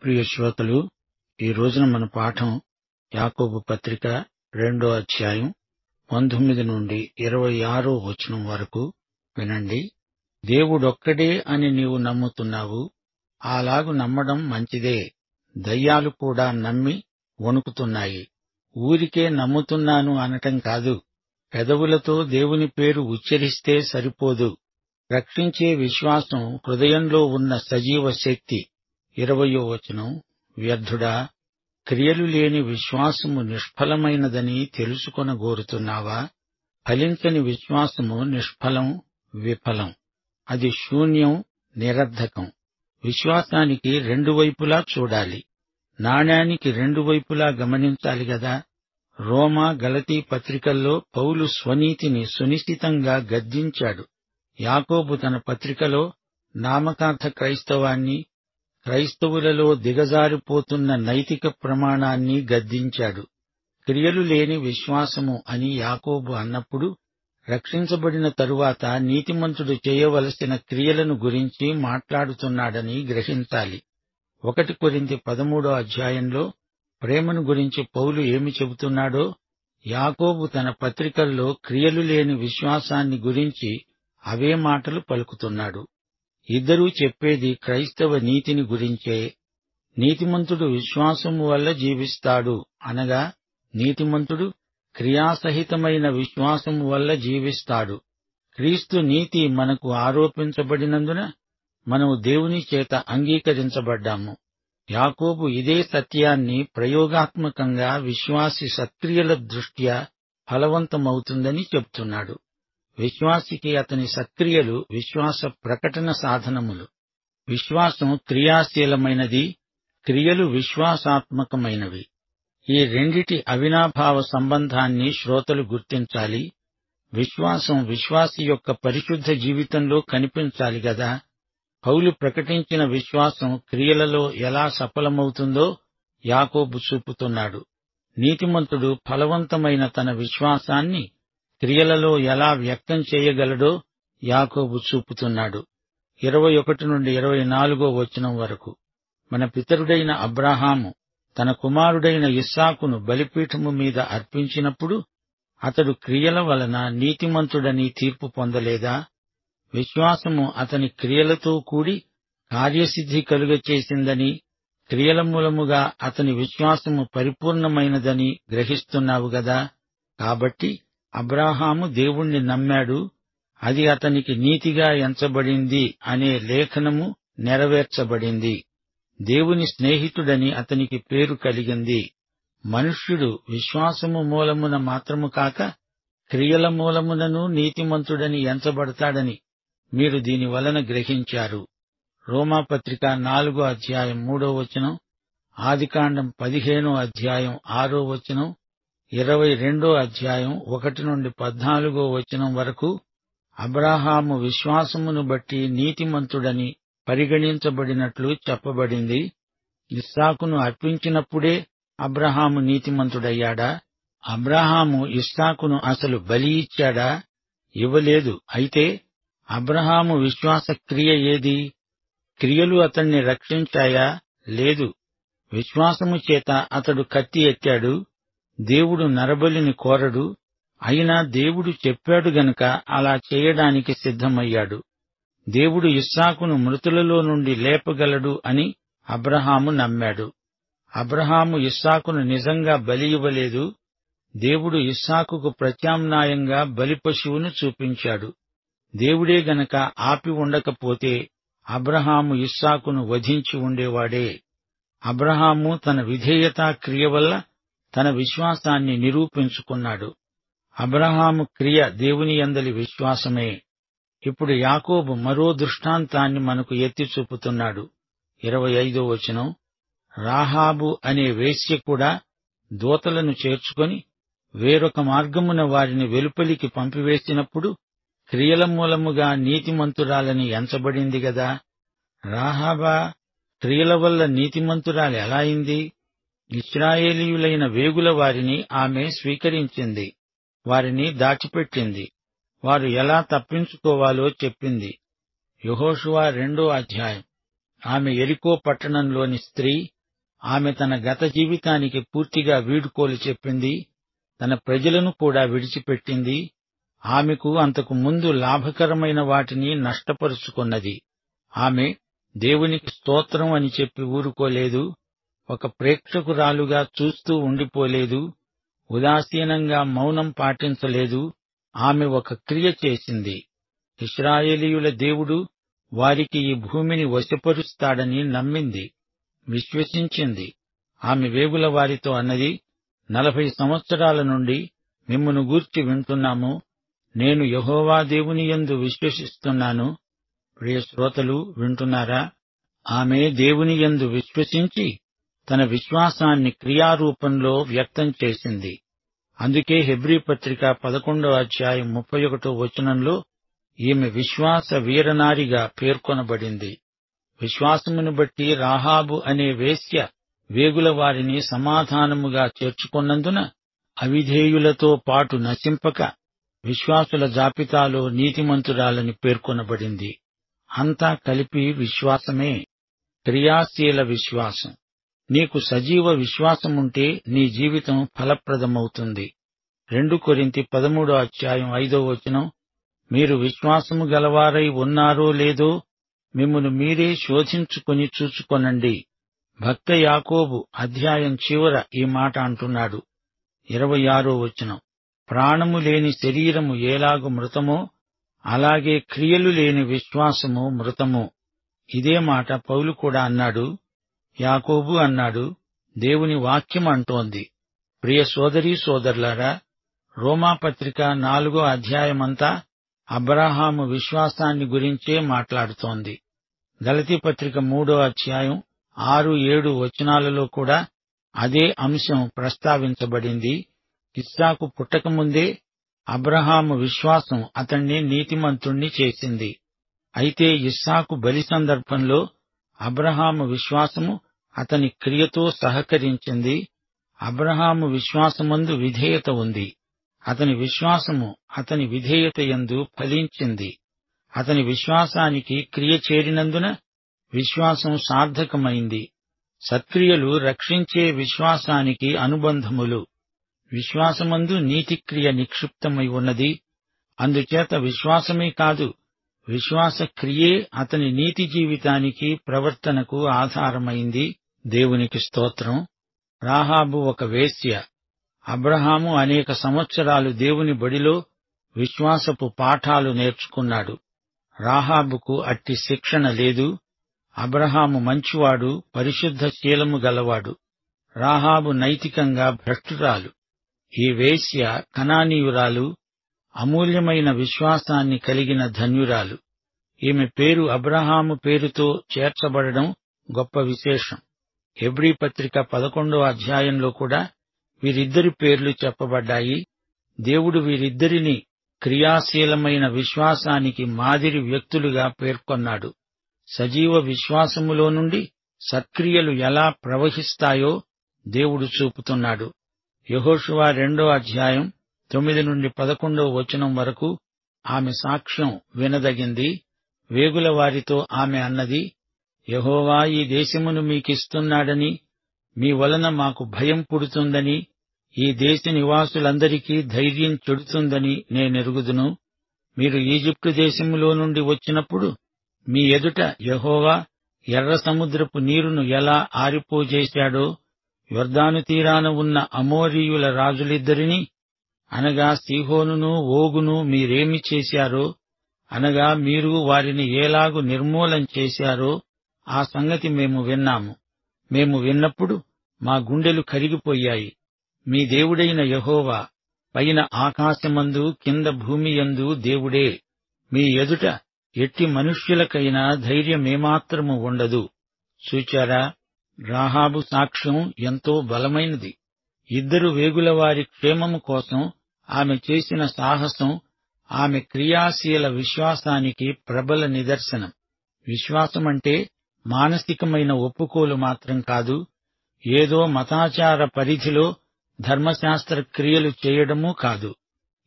ప్రియ శ్రోతలు, ఈ రోజున మన పాఠం యాకోబు పత్రిక 2వ అధ్యాయం 19 నుండి 26వ వచనం వరకు వినండి. దేవుడొక్కడే అని నీవు నమ్ముతున్నావు, అలాగు నమ్మడం మంచిదే. దయ్యాలు కూడా నమ్మి వణుకుతున్నాయి. ఊరికే నమ్ముతున్నాను అనటం కాదు, పెదవులతో దేవుని పేరు ఉచ్చరిస్తే సరిపోదు. రక్షించే విశ్వాసం హృదయంలో ఉన్న సజీవ శక్తి. 20వ వచనం, వ్యర్థుడా, క్రియలు లేని విశ్వాసము నిష్ఫలమైనదని తెలుసుకొనగోరుతున్నావా? ఫలించని విశ్వాసము నిష్ఫలం, విఫలం. అది శూన్యం, నిరర్థకం. విశ్వాసానికి రెండు వైపులా చూడాలి. నాణ్యానికి రెండు వైపులా గమనించాలి గదా. రోమా, గలతీ పత్రికల్లో పౌలు స్వనీతిని సునిశ్చితంగా గద్దించాడు. యాకోబు తన పత్రికలో నామకార్థ క్రైస్తవాన్ని, క్రైస్తవులలో దిగజారిపోతున్న నైతిక ప్రమాణాన్ని గద్దించాడు. క్రియలు లేని విశ్వాసము అని యాకోబు అన్నప్పుడు రక్షించబడిన తరువాత నీతిమంతుడు చేయవలసిన క్రియలను గురించి మాట్లాడుతున్నాడని గ్రహించాలి. 1 కొరింథీ 13వ అధ్యాయంలో ప్రేమను గురించి పౌలు ఏమి చెబుతున్నాడో యాకోబు తన పత్రికల్లో క్రియలు లేని విశ్వాసాన్ని గురించి అవే మాటలు పలుకుతున్నాడు. ఇద్దరూ చెప్పేది క్రైస్తవ నీతిని గురించే. నీతిమంతుడు విశ్వాసము వల్ల జీవిస్తాడు అనగా నీతిమంతుడు క్రియాసహితమైన విశ్వాసము వల్ల జీవిస్తాడు. క్రీస్తు నీతి మనకు ఆరోపించబడినందున మనము దేవుని చేత అంగీకరించబడ్డాము. యాకోబు ఇదే సత్యాన్ని ప్రయోగాత్మకంగా విశ్వాసి సత్క్రియల దృష్ట్యా ఫలవంతమవుతుందని చెప్తున్నాడు. విశ్వాసికి అతని సత్క్రియలు విశ్వాస ప్రకటన సాధనములు. విశ్వాసం క్రియాశీలమైనది, క్రియలు విశ్వాసాత్మకమైనవి. ఈ రెండిటి అవినాభావ సంబంధాన్ని శ్రోతలు గుర్తించాలి. విశ్వాసం విశ్వాసి యొక్క పరిశుద్ధ జీవితంలో కనిపించాలి గదా. పౌలు ప్రకటించిన విశ్వాసం క్రియలలో ఎలా సఫలమవుతుందో యాకోబు చూపుతున్నాడు. నీతిమంతుడు ఫలవంతమైన తన విశ్వాసాన్ని క్రియలలో ఎలా వ్యక్తం చేయగలడో యాకోబు చూపుతున్నాడు. 21 నుండి 24వ వచనం వరకు, మన పితరుడైన అబ్రాహాము తన కుమారుడైన ఇస్సాకును బలిపీఠము మీద అర్పించినప్పుడు అతడు క్రియల వలన నీతిమంతుడని తీర్పు పొందలేదా? విశ్వాసము అతని క్రియలతో కూడి కార్యసిద్ధి కలుగచేసిందని, క్రియల మూలముగా అతని విశ్వాసము పరిపూర్ణమైనదని గ్రహిస్తున్నావు గదా. కాబట్టి అబ్రాహాము దేవుణ్ణి నమ్మాడు, అది అతనికి నీతిగా ఎంచబడింది అనే లేఖనము నెరవేర్చబడింది. దేవుని స్నేహితుడని అతనికి పేరు కలిగింది. మనుష్యుడు విశ్వాసము మూలమున మాత్రము కాక క్రియల మూలమునను నీతిమంతుడని ఎంచబడతాడని మీరు దీని వలన గ్రహించారు. రోమాపత్రిక 4వ అధ్యాయం 3వ వచనం, ఆదికాండం 15వ అధ్యాయం 6వ వచనం, 22వ అధ్యాయం 1 నుండి 14వ వచనం వరకు అబ్రాహాము విశ్వాసమును బట్టి నీతిమంతుడని పరిగణించబడినట్లు చెప్పబడింది. ఇస్సాకును అర్పించినప్పుడే అబ్రాహాము నీతిమంతుడయ్యాడా? అబ్రాహాము ఇస్సాకును అసలు బలి ఇచ్చాడా? ఇవ్వలేదు. అయితే అబ్రాహాము విశ్వాస క్రియ ఏది? క్రియలు అతణ్ణి రక్షించాయా? లేదు. విశ్వాసము చేత అతడు కత్తి ఎత్తాడు. దేవుడు నరబలిని కోరడు. అయినా దేవుడు చెప్పాడు గనుక అలా చేయడానికి సిద్ధమయ్యాడు. దేవుడు ఇస్సాకును మృతులలో నుండి లేపగలడు అని అబ్రాహాము నమ్మాడు. అబ్రాహాము ఇస్సాకును నిజంగా బలి ఇవ్వలేదు. దేవుడు ఇస్సాకుకు ప్రత్యామ్నాయంగా బలి పశువును చూపించాడు. దేవుడే గనక ఆపి ఉండకపోతే అబ్రాహాము ఇస్సాకును వధించి ఉండేవాడే. అబ్రాహాము తన విధేయతా క్రియ వల్ల తన విశ్వాసాన్ని నిరూపించుకున్నాడు. అబ్రాహాము క్రియ దేవుని యందలి విశ్వాసమే. ఇప్పుడు యాకోబు మరో దృష్టాంతాన్ని మనకు ఎత్తి చూపుతున్నాడు. 25వ వచనం, రాహాబు అనే వేశ్య కూడా దూతలను చేర్చుకొని వేరొక మార్గమున వారిని వెలుపలికి పంపివేసినప్పుడు క్రియల మూలముగా నీతిమంతురాలని ఎంచబడింది గదా. రాహాబా క్రియల వల్ల నీతిమంతురాలు ఎలా అయింది? ఇశ్రాయేలీయులైన వేగుల వారిని ఆమె స్వీకరించింది, వారిని దాచిపెట్టింది. వారు ఎలా తప్పించుకోవాలో చెప్పింది. యెహోషువ 2వ అధ్యాయం. ఆమె యెరికో పట్టణంలోని స్త్రీ, ఆమె తన గత జీవితానికి పూర్తిగా వీడ్కోలు చెప్పింది. తన ప్రజలను కూడా విడిచిపెట్టింది. ఆమెకు అంతకు ముందు లాభకరమైన వాటిని నష్టపరుచుకున్నది. ఆమె దేవునికి స్తోత్రం అని చెప్పి ఊరుకోలేదు. ఒక ప్రేక్షకురాలుగా చూస్తూ ఉండిపోలేదు. ఉదాసీనంగా మౌనం పాటించలేదు. ఆమె ఒక క్రియ చేసింది. ఇశ్రాయేలీయుల దేవుడు వారికి ఈ భూమిని వశపరుస్తాడని నమ్మింది, విశ్వసించింది. ఆమె వేగుల వారితో అన్నది, 40 సంవత్సరాల నుండి మిమ్మును గూర్చి వింటున్నాము. నేను యెహోవా దేవుని యందు విశ్వసిస్తున్నాను. ప్రియ శ్రోతలు, వింటున్నారా? ఆమె దేవుని యందు విశ్వసించి తన విశ్వాసాన్ని క్రియారూపంలో వ్యక్తం చేసింది. అందుకే హెబ్రీ పత్రిక 11వ అధ్యాయం 31వ వచనంలో ఈమె విశ్వాస వీరనారిగా పేర్కొనబడింది. విశ్వాసమును బట్టి రాహాబు అనే వేశ్య వేగుల వారిని సమాధానముగా చేర్చుకొన్నందున అవిధేయులతో పాటు నశింపక విశ్వాసుల జాబితాలో నీతిమంతురాలని పేర్కొనబడింది. అంతా కలిపి విశ్వాసమే, క్రియాశీల విశ్వాసం. నీకు సజీవ విశ్వాసముంటే నీ జీవితం ఫలప్రదమవుతుంది. 2 కొరింథీ 13వ అధ్యాయం 5వ వచనం, మీరు విశ్వాసము గలవారై ఉన్నారో లేదో మిమ్మును మీరే శోధించుకుని చూచుకొనండి. భక్త యాకోబు అధ్యాయం చివర ఈ మాట అంటున్నాడు. 26వ వచనం, ప్రాణము లేని శరీరము ఏలాగు మృతమో అలాగే క్రియలు లేని విశ్వాసము మృతము. ఇదే మాట పౌలు కూడా అన్నాడు, యాకోబు అన్నాడు, దేవుని వాక్యం అంటోంది. ప్రియ సోదరీ సోదరులారా, రోమాపత్రిక 4వ అధ్యాయమంతా అబ్రాహాము విశ్వాసాన్ని గురించే మాట్లాడుతోంది. గలతీ పత్రిక 3వ అధ్యాయం 6-7 వచనాలలో కూడా అదే అంశం ప్రస్తావించబడింది. ఇస్సాకు పుట్టకముందే అబ్రహాము విశ్వాసం అతణ్ణి నీతిమంతుణ్ణి చేసింది. అయితే ఇస్సాకు బలి సందర్భంలో అబ్రహాము విశ్వాసము అతని క్రియతో సహకరించింది. అబ్రహాము విశ్వాసమందు విధేయత ఉంది. అతని విశ్వాసము అతని విధేయతయందు ఫలించింది. అతని విశ్వాసానికి క్రియ చేరినందున విశ్వాసం సార్థకమైంది. సత్క్రియలు రక్షించే విశ్వాసానికి అనుబంధములు. విశ్వాసమందు నీతిక్రియ నిక్షిప్తమై ఉన్నది. అందుచేత విశ్వాసమే కాదు, విశ్వాస క్రియే అతని నీతి జీవితానికి, ప్రవర్తనకు ఆధారమైంది. దేవునికి స్తోత్రం. రాహాబు ఒక వేశ్య. అబ్రహాము అనేక సంవత్సరాలు దేవుని బడిలో విశ్వాసపు పాఠాలు నేర్చుకున్నాడు. రాహాబుకు అట్టి శిక్షణ లేదు. అబ్రహాము మంచివాడు, పరిశుద్ధ శీలము గలవాడు. రాహాబు నైతికంగా భ్రష్టురాలు. ఈ వేశ్య కనానీయురాలు, అమూల్యమైన విశ్వాసాన్ని కలిగిన ధన్యురాలు. ఈమె పేరు అబ్రహాము పేరుతో చేర్చబడడం గొప్ప విశేషం. హెబ్రీ పత్రిక 11వ అధ్యాయంలో కూడా వీరిద్దరి పేర్లు చెప్పబడ్డాయి. దేవుడు వీరిద్దరిని క్రియాశీలమైన విశ్వాసానికి మాదిరి వ్యక్తులుగా పేర్కొన్నాడు. సజీవ విశ్వాసములో నుండి సత్క్రియలు ఎలా ప్రవహిస్తాయో దేవుడు చూపుతున్నాడు. యెహోషువ 2వ అధ్యాయం 9-11వ వచనం వరకు ఆమె సాక్ష్యం వినదగింది. వేగుల వారితో ఆమె అన్నది, యెహోవా ఈ దేశమును మీకిస్తున్నాడని, మీ వలన మాకు భయం పుడుతుందని, ఈ దేశ నివాసులందరికీ ధైర్యం చెడుతుందని నేనెరుగుదును. మీరు ఈజిప్టు దేశములో నుండి వచ్చినప్పుడు మీ ఎదుట యెహోవా ఎర్ర సముద్రపు నీరును ఎలా ఆరిపోజేశాడో, యొర్దాను తీరాన ఉన్న అమోరీయుల రాజులిద్దరినీ, అనగా సీహోనును ఓగును మీరేమి చేశారో, అనగా మీరు వారిని ఏలాగు నిర్మూలం చేశారో ఆ సంగతి మేము విన్నాము. మేము విన్నప్పుడు మా గుండెలు కరిగిపోయాయి. మీ దేవుడైన యెహోవా పైన ఆకాశమందు కింద భూమియందు దేవుడే. మీ ఎదుట ఎట్టి మనుష్యులకైనా ధైర్యమేమాత్రము ఉండదు. చూచారా, రాహాబు సాక్ష్యం ఎంతో బలమైనది. ఇద్దరు వేగులవారి క్షేమము కోసం ఆమె చేసిన సాహసం ఆమె క్రియాశీల విశ్వాసానికి ప్రబల నిదర్శనం. విశ్వాసమంటే మానసికమైన ఒప్పుకోలు మాత్రం కాదు, ఏదో మతాచార పరిధిలో ధర్మశాస్త్ర క్రియలు చేయడమూ కాదు.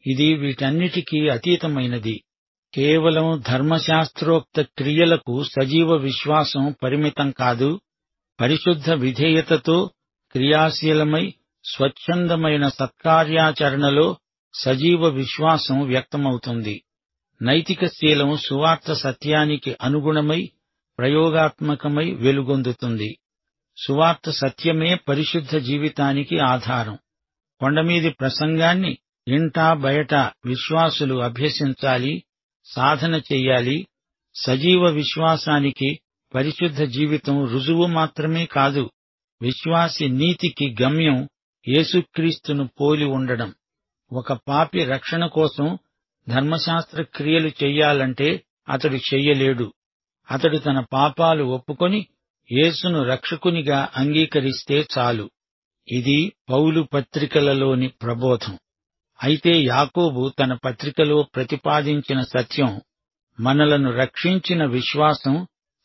ఇది వీటన్నిటికీ అతీతమైనది. కేవలం ధర్మశాస్త్రోక్త క్రియలకు సజీవ విశ్వాసం పరిమితం కాదు. పరిశుద్ధ విధేయతతో క్రియాశీలమై స్వచ్ఛందమైన సత్కార్యాచరణలో సజీవ విశ్వాసం వ్యక్తమవుతుంది. నైతిక శీలం సువార్త సత్యానికి అనుగుణమై ప్రయోగాత్మకమై వెలుగొందుతుంది. సువార్త సత్యమే పరిశుద్ధ జీవితానికి ఆధారం. కొండమీది ప్రసంగాన్ని ఇంటా బయట విశ్వాసులు అభ్యసించాలి, సాధన చెయ్యాలి. సజీవ విశ్వాసానికి పరిశుద్ధ జీవితం రుజువు మాత్రమే కాదు, విశ్వాసి నీతికి గమ్యం యేసుక్రీస్తును పోలి ఉండడం. ఒక పాపి రక్షణ కోసం ధర్మశాస్త్ర క్రియలు చెయ్యాలంటే అతడు చెయ్యలేడు. అతడు తన పాపాలు ఒప్పుకొని యేసును రక్షకునిగా అంగీకరిస్తే చాలు. ఇది పౌలు పత్రికలలోని ప్రబోధం. అయితే యాకోబు తన పత్రికలో ప్రతిపాదించిన సత్యం మనలను రక్షించిన విశ్వాసం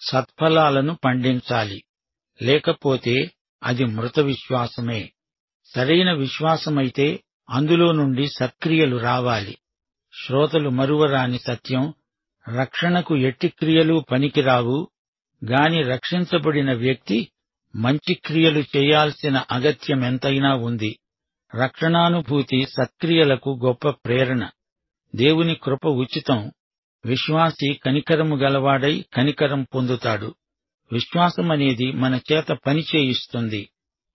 సత్ఫలాలను పండించాలి. లేకపోతే అది మృత విశ్వాసమే. సరైన విశ్వాసమైతే అందులో నుండి సత్క్రియలు రావాలి. శ్రోతలు మరువరాని సత్యం, రక్షణకు ఎట్టి క్రియలు పనికిరావు. గాని రక్షించబడిన వ్యక్తి మంచి క్రియలు చేయాల్సిన అగత్యమెంతైనా ఉంది. రక్షణానుభూతి సత్క్రియలకు గొప్ప ప్రేరణ. దేవుని కృప ఉచితం. విశ్వాసి కనికరము గలవాడై కనికరం పొందుతాడు. విశ్వాసమనేది మన చేత పని చేయిస్తుంది.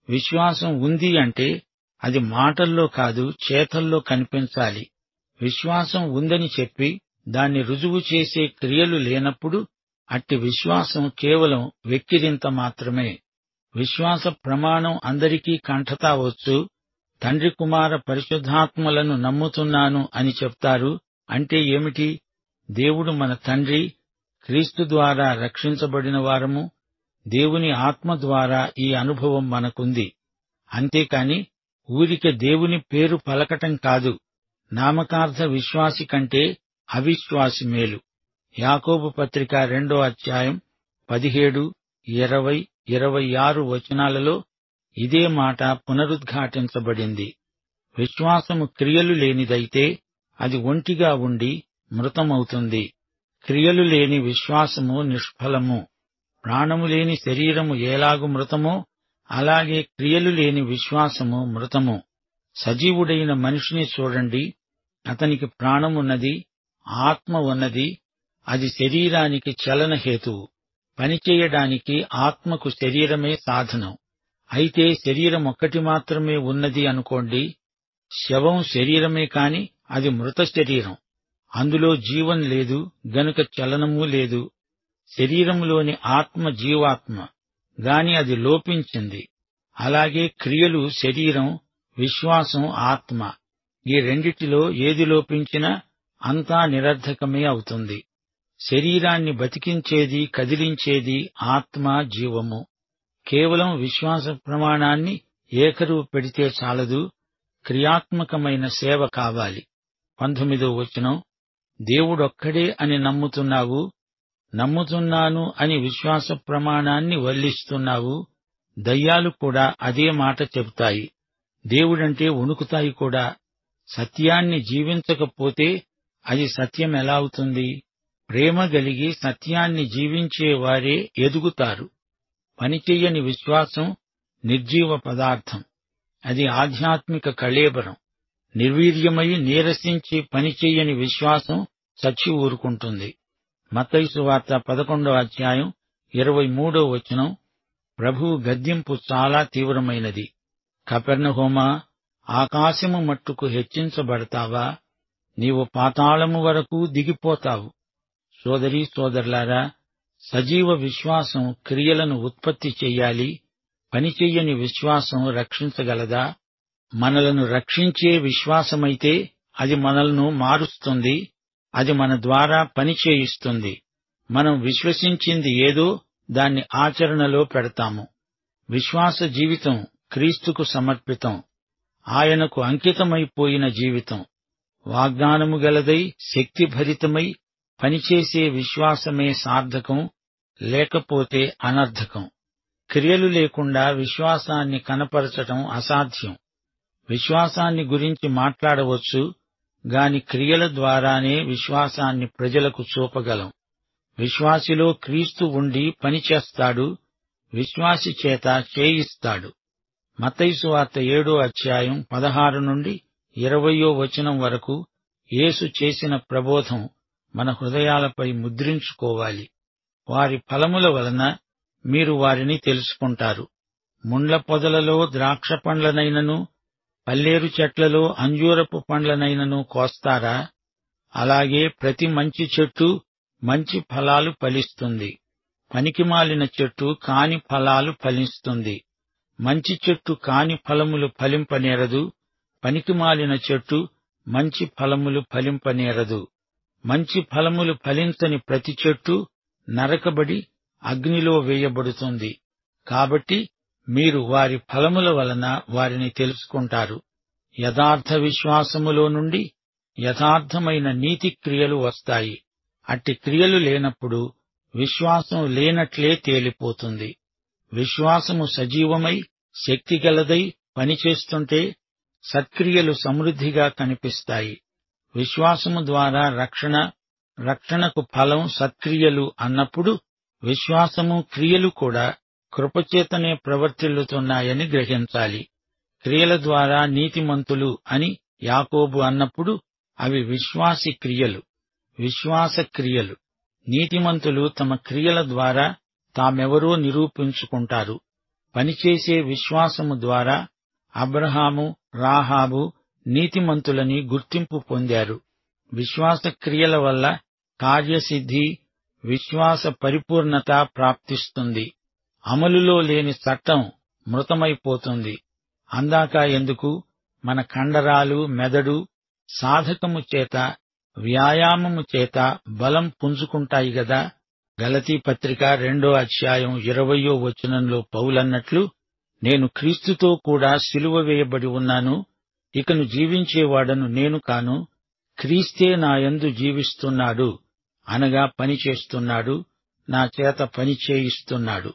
విశ్వాసం ఉంది అంటే అది మాటల్లో కాదు, చేతల్లో కనిపించాలి. విశ్వాసం ఉందని చెప్పి దాన్ని రుజువు చేసే క్రియలు లేనప్పుడు అట్టి విశ్వాసం కేవలం వెక్కిరింత మాత్రమే. విశ్వాస ప్రమాణం అందరికీ కంఠతా వచ్చు. తండ్రి కుమార పరిశుద్ధాత్మలను నమ్ముతున్నాను అని చెప్తారు. అంటే ఏమిటి? దేవుడు మన తండ్రి, క్రీస్తు ద్వారా రక్షించబడిన వారము. దేవుని ఆత్మ ద్వారా ఈ అనుభవం మనకుంది. అంతేకాని ఊరికే దేవుని పేరు పలకటం కాదు. నామకార్థ విశ్వాసి కంటే అవిశ్వాసి మేలు. యాకోబు పత్రిక 2వ అధ్యాయం 17, 20, 26 వచనాలలో ఇదే మాట పునరుద్ఘాటించబడింది. విశ్వాసము క్రియలు లేనిదైతే అది ఒంటిగా ఉండి మృతమవుతుంది. క్రియలు లేని విశ్వాసము నిష్ఫలము. ప్రాణము లేని శరీరము ఎలాగు మృతమో అలాగే క్రియలు లేని విశ్వాసము మృతము. సజీవుడైన మనిషిని చూడండి. అతనికి ప్రాణమున్నది, ఆత్మ ఉన్నది. అది శరీరానికి చలనహేతువు. పనిచేయడానికి ఆత్మకు శరీరమే సాధనం. అయితే శరీరమొక్కటి మాత్రమే ఉన్నది అనుకోండి. శవం శరీరమే కాని అది మృత శరీరం. అందులో జీవం లేదు, గనుక చలనమూ లేదు. శరీరంలోని ఆత్మ జీవాత్మ, గాని అది లోపించింది. అలాగే క్రియలు శరీరం, విశ్వాసం ఆత్మ. ఈ రెండిటిలో ఏది లోపించినా అంతా నిరర్థకమే అవుతుంది. శరీరాన్ని బతికించేది, కదిలించేది ఆత్మ, జీవము. కేవలం విశ్వాస ప్రమాణాన్ని ఏకరువు పెడితే చాలదు, క్రియాత్మకమైన సేవ కావాలి. 19వ వచనం, దేవుడొక్కడే అని నమ్ముతున్నావు, నమ్ముతున్నాను అని విశ్వాస ప్రమాణాన్ని వల్లిస్తున్నావు. దయ్యాలు కూడా అదే మాట చెబుతాయి. దేవుడంటే వణుకుతాయి కూడా. సత్యాన్ని జీవించకపోతే అది సత్యం ఎలా అవుతుంది? ప్రేమ గలిగి సత్యాన్ని జీవించే వారే ఎదుగుతారు. పనిచెయ్యని విశ్వాసం నిర్జీవ పదార్థం. అది ఆధ్యాత్మిక కళేబరం. నిర్వీర్యమై నీరసించి పనిచెయ్యని విశ్వాసం చచ్చి ఊరుకుంటుంది. మత్తయి సువార్త 11వ అధ్యాయం 23వ వచనం, ప్రభువు గద్దింపు చాలా తీవ్రమైనది. కపెర్నహూమా, ఆకాశము మట్టుకు హెచ్చించబడతావా? నీవు పాతాళము వరకు దిగిపోతావు. సోదరీ సోదరులారా, సజీవ విశ్వాసం క్రియలను ఉత్పత్తి చెయ్యాలి. పనిచెయ్యని విశ్వాసం రక్షించగలదా? మనలను రక్షించే విశ్వాసమైతే అది మనల్ని మారుస్తుంది. అది మన ద్వారా పనిచేయిస్తుంది. మనం విశ్వసించింది ఏదో దాన్ని ఆచరణలో పెడతాము. విశ్వాస జీవితం క్రీస్తుకు సమర్పితం. ఆయనకు అంకితమైపోయిన జీవితం. వాగ్దానము గలదై శక్తిభరితమై పనిచేసే విశ్వాసమే సార్థకం, లేకపోతే అనర్థకం. క్రియలు లేకుండా విశ్వాసాన్ని కనపరచటం అసాధ్యం. విశ్వాసాన్ని గురించి మాట్లాడవచ్చు, గాని క్రియల ద్వారానే విశ్వాసాన్ని ప్రజలకు చూపగలం. విశ్వాసిలో క్రీస్తు ఉండి పనిచేస్తాడు. విశ్వాసి చేత చేయిస్తాడు. మత్తయి సువార్త 7:16 నుండి 20 వరకు యేసు చేసిన ప్రబోధం మన హృదయాలపై ముద్రించుకోవాలి. వారి ఫలముల వలన మీరు వారిని తెలుసుకుంటారు. ముండ్ల పొదలలో ద్రాక్ష పండ్లనైనను, పల్లేరు చెట్లలో అంజూరపు పండ్లనైనను కోస్తారా? అలాగే ప్రతి మంచి చెట్టు మంచి ఫలాలు ఫలిస్తుంది. పనికిమాలిన చెట్టు కాని ఫలాలు ఫలిస్తుంది. మంచి చెట్టు కాని ఫలములు ఫలింపనేరదు, పనికిమాలిన చెట్టు మంచి ఫలములు ఫలింపనేరదు. మంచి ఫలములు ఫలించని ప్రతి చెట్టు నరకబడి అగ్నిలో వేయబడుతుంది. కాబట్టి మీరు వారి ఫలముల వలన వారిని తెలుసుకుంటారు. యథార్థ విశ్వాసములో నుండి యథార్థమైన నీతి క్రియలు వస్తాయి. అట్టి క్రియలు లేనప్పుడు విశ్వాసం లేనట్లే తేలిపోతుంది. విశ్వాసము సజీవమై శక్తిగలదై పనిచేస్తుంటే సత్క్రియలు సమృద్ధిగా కనిపిస్తాయి. విశ్వాసము ద్వారా రక్షణ, రక్షణకు ఫలం సత్క్రియలు అన్నప్పుడు విశ్వాసము క్రియలు కూడా కృపచేతనే ప్రవర్తిల్లుతున్నాయని గ్రహించాలి. క్రియల ద్వారా నీతిమంతులు అని యాకోబు అన్నప్పుడు అవి విశ్వాసి క్రియలు, విశ్వాస క్రియలు. నీతిమంతులు తమ క్రియల ద్వారా తామెవరో నిరూపించుకుంటారు. పనిచేసే విశ్వాసము ద్వారా అబ్రహాము, రాహాబు నీతిమంతులని గుర్తింపు పొందారు. విశ్వాస క్రియల వల్ల కార్యసిద్ధి, విశ్వాస పరిపూర్ణత ప్రాప్తిస్తుంది. అమలులో లేని చట్టం మృతమైపోతుంది. అందాక ఎందుకు, మన కండరాలు, మెదడు సాధకము చేత, వ్యాయామము చేత బలం పుంజుకుంటాయి గదా. గలతీ పత్రిక 2:20 పౌలన్నట్లు, నేను క్రీస్తుతో కూడా సిలువ వేయబడి ఉన్నాను. ఇకను జీవించేవాడను నేను కాను, క్రీస్తే నాయందు జీవిస్తున్నాడు, అనగా పనిచేస్తున్నాడు, నా చేత పని చేయిస్తున్నాడు.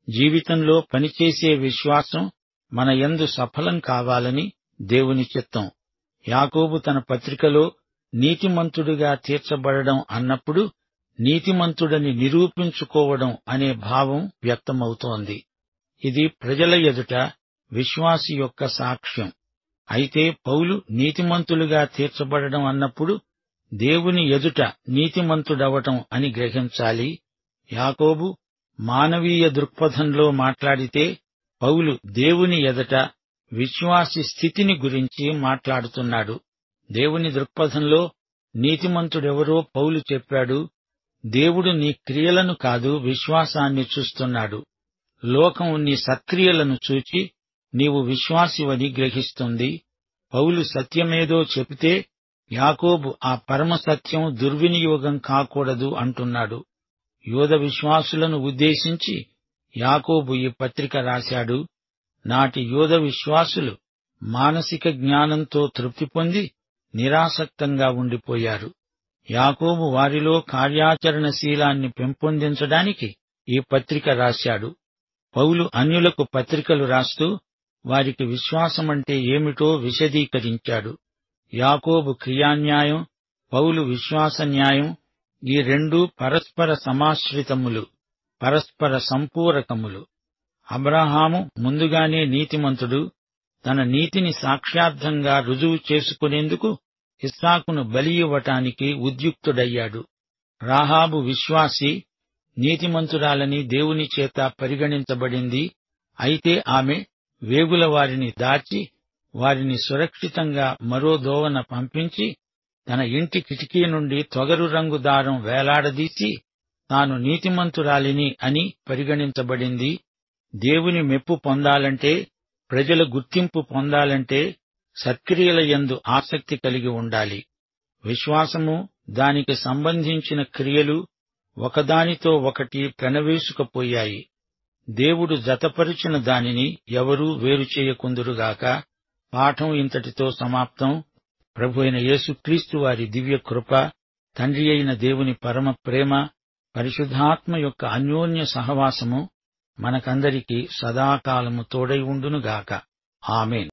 జీవితంలో పనిచేసే విశ్వాసం మన యందు సఫలం కావాలని దేవుని చిత్తం. యాకోబు తన పత్రికలో నీతిమంతుడిగా తీర్చబడడం అన్నప్పుడు నీతిమంతుడని నిరూపించుకోవడం అనే భావం వ్యక్తమవుతోంది. ఇది ప్రజల ఎదుట విశ్వాసి యొక్క సాక్ష్యం. అయితే పౌలు నీతిమంతులుగా తీర్చబడడం అన్నప్పుడు దేవుని ఎదుట నీతిమంతుడవటం అని గ్రహించాలి. యాకోబు మానవీయ దృక్పథంలో మాట్లాడితే, పౌలు దేవుని ఎదుట విశ్వాసి స్థితిని గురించి మాట్లాడుతున్నాడు. దేవుని దృక్పథంలో నీతిమంతుడెవరో పౌలు చెప్పాడు. దేవుడు నీ క్రియలను కాదు, విశ్వాసాన్ని చూస్తున్నాడు. లోకం నీ సత్క్రియలను చూచి నీవు విశ్వాసివని గ్రహిస్తుంది. పౌలు సత్యమేదో చెబితే యాకోబు ఆ పరమ సత్యం దుర్వినియోగం కాకూడదు అంటున్నాడు. యూద విశ్వాసులను ఉద్దేశించి యాకోబు ఈ పత్రిక రాశాడు. నాటి యూద విశ్వాసులు మానసిక జ్ఞానంతో తృప్తి పొంది నిరాసక్తంగా ఉండిపోయారు. యాకోబు వారిలో కార్యాచరణశీలాన్ని పెంపొందించడానికి ఈ పత్రిక రాశాడు. పౌలు అన్యులకు పత్రికలు రాస్తూ వారికి విశ్వాసమంటే ఏమిటో విశదీకరించాడు. యాకోబు క్రియాన్యాయం, పౌలు విశ్వాస న్యాయం, ఈ రెండూ పరస్పర సమాశ్రితములు, పరస్పర సంపూరకములు. అబ్రహాము ముందుగానే నీతిమంతుడు. తన నీతిని సాక్ష్యార్థంగా రుజువు చేసుకునేందుకు ఇస్సాకును బలి ఇవ్వటానికి ఉద్యుక్తుడయ్యాడు. రాహాబు విశ్వాసి, నీతిమంతురాలని దేవుని చేత పరిగణించబడింది. అయితే ఆమె వేగుల వారిని దాచి వారిని సురక్షితంగా మరో దోవన పంపించి తన ఇంటి కిటికీ నుండి తొగరు రంగు దారం వేలాడదీసి తాను నీతిమంతురాలిని అని పరిగణించబడింది. దేవుని మెప్పు పొందాలంటే, ప్రజల గుర్తింపు పొందాలంటే సత్క్రియల యందు ఆసక్తి కలిగి ఉండాలి. విశ్వాసము, దానికి సంబంధించిన క్రియలు ఒకదానితో ఒకటి పెనవేసుకుపోయాయి. దేవుడు జతపరిచిన దానిని ఎవరూ వేరు చేయకుందురుగాక. పాఠం ఇంతటితో సమాప్తం. ప్రభు అయిన యేసుక్రీస్తు వారి దివ్య కృప, తండ్రి అయిన దేవుని పరమ ప్రేమ, పరిశుద్ధాత్మ యొక్క అన్యోన్య సహవాసము మనకందరికీ సదాకాలము తోడై ఉండునుగాక. ఆమేన్.